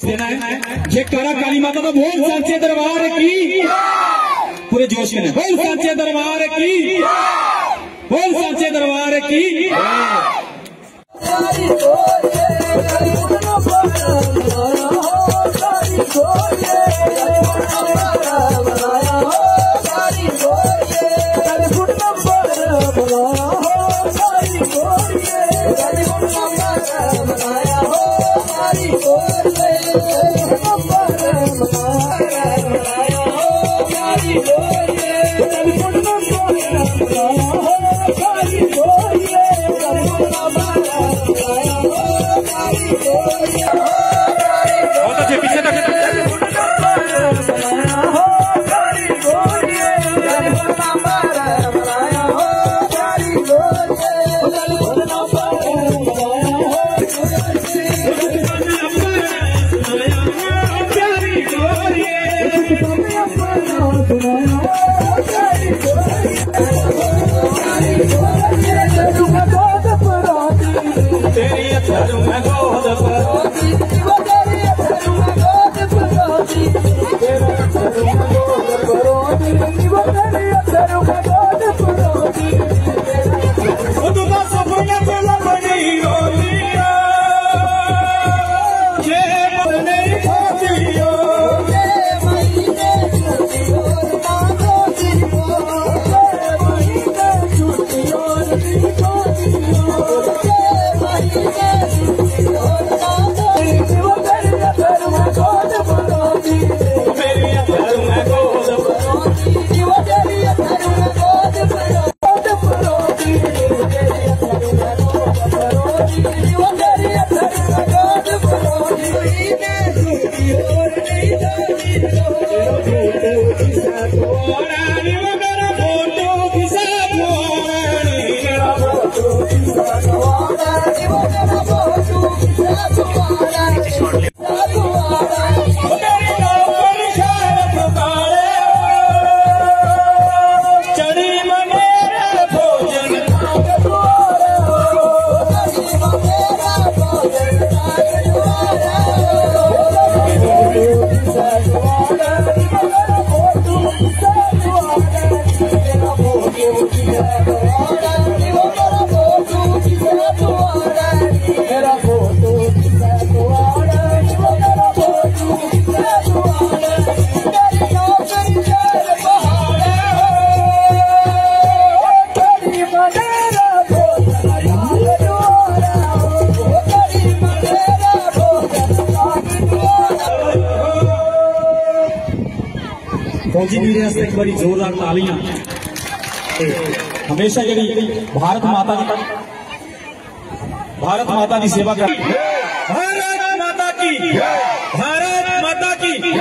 देना है ये करा काली माता तो बोल सांचे दरबार की पूरे जोश में बोल सांचे दरबार की बोल सांचे दरबार की फौजी वीर एक बड़ी जोरदार तालियां हमेशा जी भारत माता की सेवा कर भारत माता की